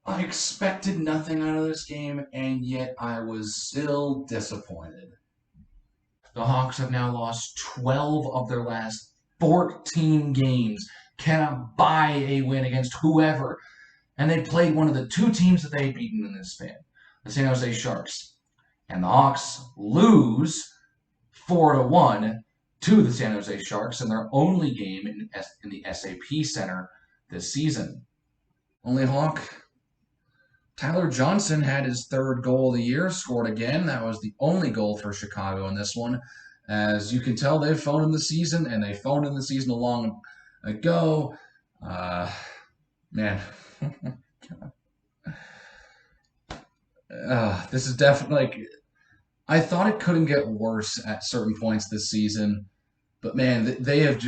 I expected nothing out of this game, and yet I was still disappointed. The Hawks have now lost 12 of their last 14 games, cannot buy a win against whoever, and they played one of the two teams that they had beaten in this span, the San Jose Sharks. And the Hawks lose 4-1 to the San Jose Sharks in their only game in the SAP Center this season. Only Hawk Tyler Johnson had his third goal of the year, scored again. That was the only goal for Chicago in this one. As you can tell, they've phoned in the season, and they phoned in the season a long ago. Uh, man, this is definitely like I thought it couldn't get worse at certain points this season, but man, they have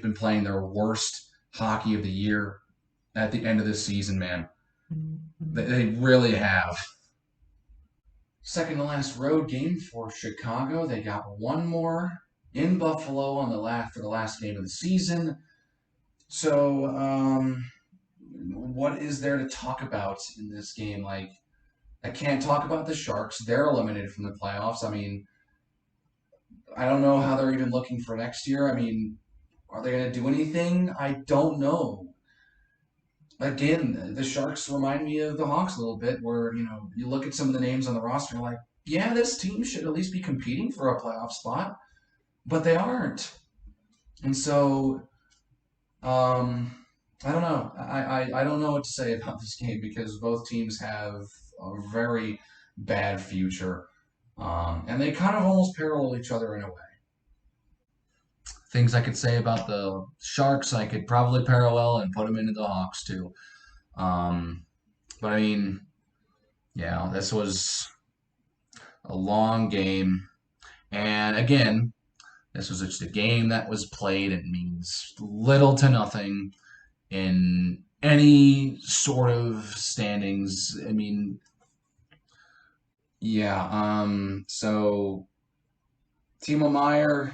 been playing their worst hockey of the year at the end of this season, man. They really have. Second to last road game for Chicago. They got one more in Buffalo on the last for the last game of the season. So, what is there to talk about in this game? Like, I can't talk about the Sharks. They're eliminated from the playoffs. I mean, I don't know how they're even looking for next year. I mean, are they going to do anything? I don't know. Again, the Sharks remind me of the Hawks a little bit, where you look at some of the names on the roster, and you're like, yeah, this team should at least be competing for a playoff spot, but they aren't. And so, um, I don't know. I don't know what to say about this game because both teams have a very bad future, and they kind of almost parallel each other in a way. Things I could say about the Sharks, I could probably parallel and put them into the Hawks too. Um, but I mean, yeah, this was a long game. And again, this was just a game that was played. It means little to nothing in any sort of standings. I mean, yeah. So Timo Meyer,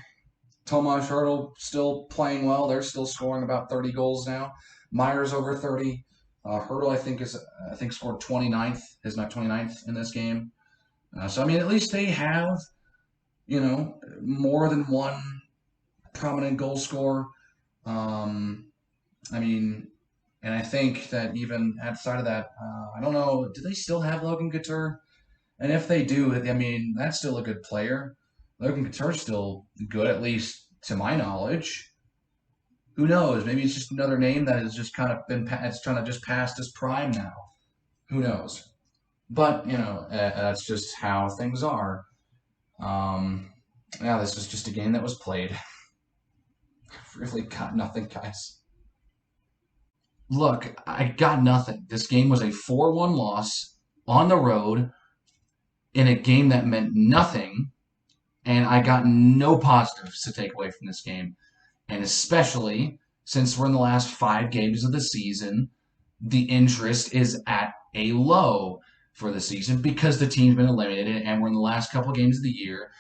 Tomas Hertl still playing well. They're still scoring about 30 goals now. Meyer's over 30. Hertl, I think scored 29th, his not 29th in this game. So I mean, at least they have more than one prominent goal scorer. Um, I mean, and I think that even outside of that, I don't know, do they still have Logan Couture? And if they do, I mean, that's still a good player. Logan Couture's still good, at least to my knowledge. Who knows? Maybe it's just another name that has just kind of it's trying to just past his prime now. Who knows? But, that's just how things are. Um, yeah, this was just a game that was played. Really got nothing, guys. Look, I got nothing. This game was a 4-1 loss on the road in a game that meant nothing, and I got no positives to take away from this game. And especially since we're in the last 5 games of the season, the interest is at a low for the season because the team's been eliminated and we're in the last couple of games of the year.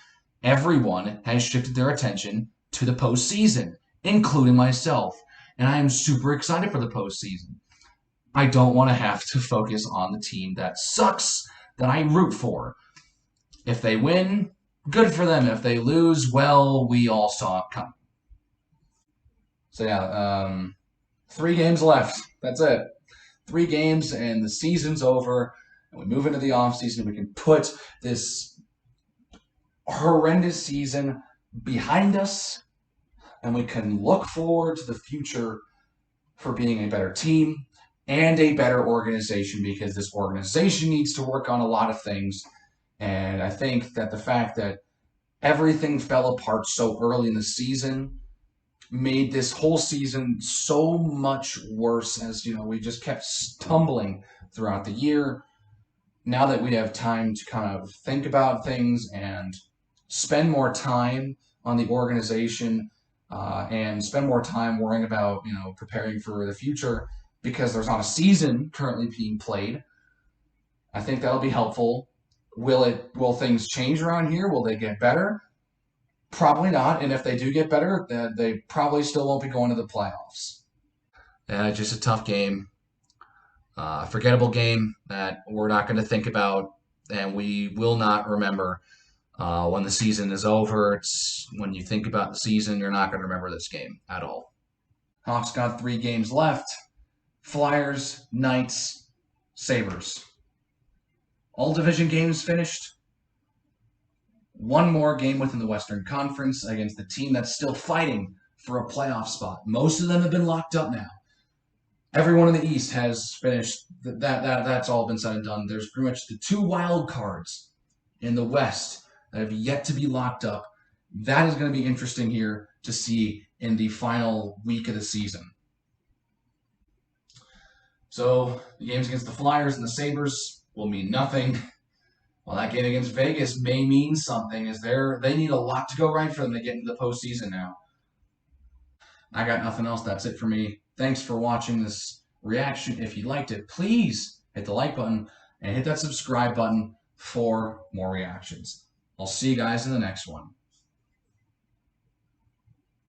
Everyone has shifted their attention to the postseason, including myself. And I am super excited for the postseason. I don't want to have to focus on the team that sucks that I root for. If they win, good for them. If they lose, well, we all saw it coming. So yeah, 3 games left. That's it. 3 games and the season's over. And we move into the off season. We can put this horrendous season behind us, and we can look forward to the future for being a better team and a better organization because this organization needs to work on a lot of things. And I think that the fact that everything fell apart so early in the season made this whole season so much worse as we just kept stumbling throughout the year. Now that we have time to kind of think about things and spend more time on the organization and spend more time worrying about preparing for the future because there's not a season currently being played. I think that'll be helpful. Will things change around here? Will they get better? Probably not. And if they do get better, they probably still won't be going to the playoffs. Just a tough game. A forgettable game that we're not going to think about and we will not remember when the season is over. It's when you think about the season, you're not going to remember this game at all. Hawks got 3 games left. Flyers, Knights, Sabres. All division games finished. One more game within the Western Conference against the team that's still fighting for a playoff spot. Most of them have been locked up now. Everyone in the East has finished. That's all been said and done. There's pretty much the 2 wild cards in the West that have yet to be locked up. That is going to be interesting here to see in the final week of the season. So the games against the Flyers and the Sabres will mean nothing. Well, that game against Vegas may mean something, as they need a lot to go right for them to get into the postseason now. I got nothing else. That's it for me. Thanks for watching this reaction. If you liked it, please hit the like button and hit that subscribe button for more reactions. I'll see you guys in the next one.